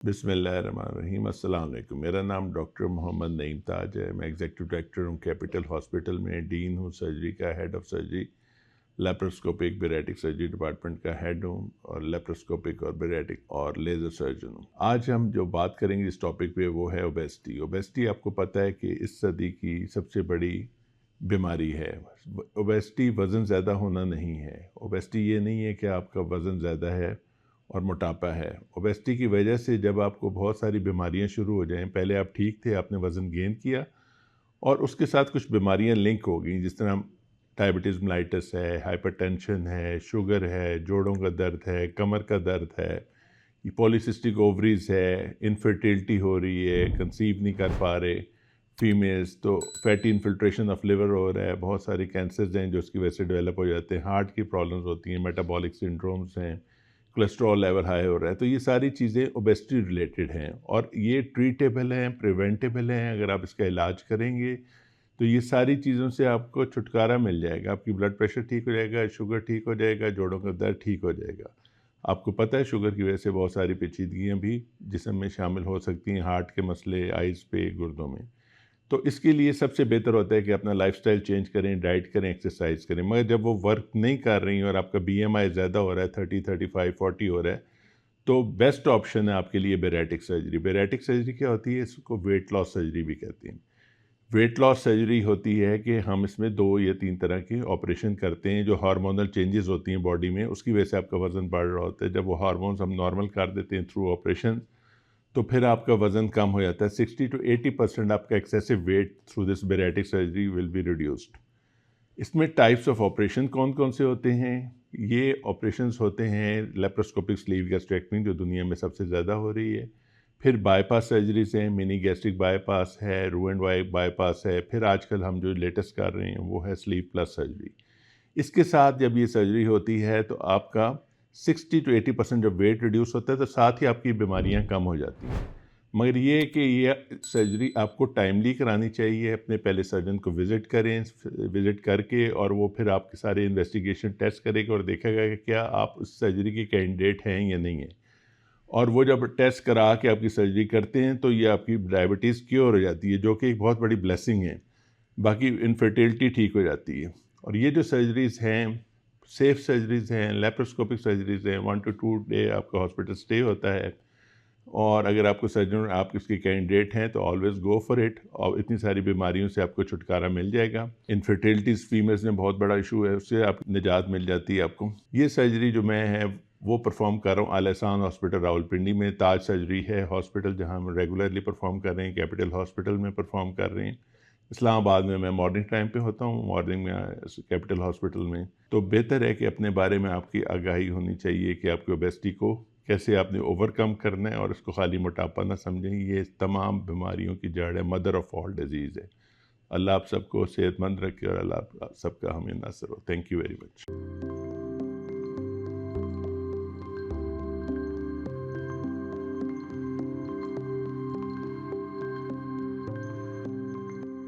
बिस्मिल्लाहिर्रहमानिर्रहीम। अस्सलाम वालेकुम। मेरा नाम डॉक्टर मोहम्मद नईम ताज है। मैं एग्जीक्यूटिव डायरेक्टर हूँ कैपिटल हॉस्पिटल में, डीन हूँ सर्जरी का, head of surgery, laparoscopic bariatric surgery department का हेड हूँ और लेप्रोस्कोपिक और बेरेटिक और लेज़र सर्जन हूँ। आज हम जो बात करेंगे इस टॉपिक पे वो है ओबेसिटी। ओबेसिटी आपको पता है कि इस सदी की सबसे बड़ी बीमारी है। ओबेसिटी वज़न ज़्यादा होना नहीं है। ओबेसिटी ये नहीं है कि आपका वज़न ज़्यादा है और मोटापा है। ओबेसिटी की वजह से जब आपको बहुत सारी बीमारियां शुरू हो जाएं, पहले आप ठीक थे, आपने वज़न गेन किया और उसके साथ कुछ बीमारियां लिंक हो गई, जिस तरह डायबिटीज़ मेलाइटस है, हाइपरटेंशन है, शुगर है, जोड़ों का दर्द है, कमर का दर्द है, पॉलीसिस्टिक ओवरीज है, इनफर्टिलिटी हो रही है, कंसीव नहीं कर पा रहे फीमेल्स, तो फैटी इन्फिल्ट्रेशन ऑफ लिवर हो रहा है, बहुत सारे कैंसर्स हैं जो उसकी वजह से डेवलप हो जाते हैं, हार्ट की प्रॉब्लम्स होती हैं, मेटाबॉलिक सिंड्रोम्स हैं, कोलेस्ट्रॉल लेवल हाई हो रहा है। तो ये सारी चीज़ें ओबेसिटी रिलेटेड हैं और ये ट्रीटेबल हैं, प्रिवेंटेबल हैं। अगर आप इसका इलाज करेंगे तो ये सारी चीज़ों से आपको छुटकारा मिल जाएगा। आपकी ब्लड प्रेशर ठीक हो जाएगा, शुगर ठीक हो जाएगा, जोड़ों का दर्द ठीक हो जाएगा। आपको पता है शुगर की वजह से बहुत सारी पेचीदगियाँ भी जिस्म में शामिल हो सकती हैं, हार्ट के मसले, आइज़ पे, गुर्दों में। तो इसके लिए सबसे बेहतर होता है कि अपना लाइफस्टाइल चेंज करें, डाइट करें, एक्सरसाइज करें। मगर जब वो वर्क नहीं कर रही और आपका बीएमआई ज़्यादा हो रहा है, 30, 35, 40 हो रहा है, तो बेस्ट ऑप्शन है आपके लिए बेरेटिक सर्जरी। बेरेटिक सर्जरी क्या होती है? इसको वेट लॉस सर्जरी भी कहते हैं। वेट लॉस सर्जरी होती है कि हम इसमें 2 या 3 तरह के ऑपरेशन करते हैं। जो हार्मोनल चेंजेस होती हैं बॉडी में, उसकी वजह से आपका वज़न बढ़ रहा होता है। जब वो हार्मोन्स हम नॉर्मल कर देते हैं थ्रू ऑपरेशन, तो फिर आपका वज़न कम हो जाता है। 60 to 80% आपका excessive wait through this bariatric surgery will be reduced. इसमें टाइप्स ऑफ ऑपरेशन कौन कौन से होते हैं? ये ऑपरेशंस होते हैं लेप्रोस्कोपिक स्लीव गैस्ट्रेक्टमी, जो दुनिया में सबसे ज़्यादा हो रही है। फिर बाईपास सर्जरीज हैं, मिनी गैस्ट्रिक बाईपास है, रू एंड वाई बाईपास है। फिर आजकल हम जो लेटेस्ट कर रहे हैं वो है स्लीव प्लस सर्जरी। इसके साथ जब ये सर्जरी होती है तो आपका 60 to 80% जब वेट रिड्यूस होता है, तो साथ ही आपकी बीमारियां कम हो जाती हैं। मगर ये है कि ये सर्जरी आपको टाइमली करानी चाहिए। अपने पहले सर्जन को विज़िट करें, विज़िट करके और वो फिर आपके सारे इन्वेस्टिगेशन टेस्ट करेगा और देखेगा कि क्या आप उस सर्जरी के कैंडिडेट हैं या नहीं है। और वो जब टेस्ट करा के आपकी सर्जरी करते हैं तो ये आपकी डायबिटीज़ क्योर हो जाती है, जो कि एक बहुत बड़ी ब्लेसिंग है। बाकी इनफर्टिलिटी ठीक हो जाती है। और ये जो सर्जरीज़ हैं, सेफ सर्जरीज़ हैं, लेप्रोस्कोपिक सर्जरीज़ हैं, 1 to 2 डे आपका हॉस्पिटल स्टे होता है। और अगर आपको सर्जन आप इसके कैंडिडेट हैं तो ऑलवेज़ गो फॉर इट, और इतनी सारी बीमारियों से आपको छुटकारा मिल जाएगा। इनफर्टिलिटीज़ फीमेल्स में बहुत बड़ा इशू है, उससे आप निजात मिल जाती है आपको। ये सर्जरी जो मैं है वो परफॉर्म कर रहा हूँ आल एहसान हॉस्पिटल रावलपिंडी में। ताज सर्जरी है हॉस्पिटल जहाँ हम रेगुलरली परफॉर्म कर रहे हैं, कैपिटल हॉस्पिटल में परफॉर्म कर रहे हैं। इस्लामाबाद में मैं मॉर्निंग टाइम पे होता हूँ, मॉर्निंग में कैपिटल हॉस्पिटल में। तो बेहतर है कि अपने बारे में आपकी आगाही होनी चाहिए कि आपकी ओबेसिटी को कैसे आपने ओवरकम करना है, और इसको खाली मोटापा ना समझें। ये तमाम बीमारियों की जड़ है, मदर ऑफ ऑल डिजीज़ है। अल्लाह आप सबको सेहतमंद रखे और अल्लाह आप सबका हमें नसर हो। Thank you very much.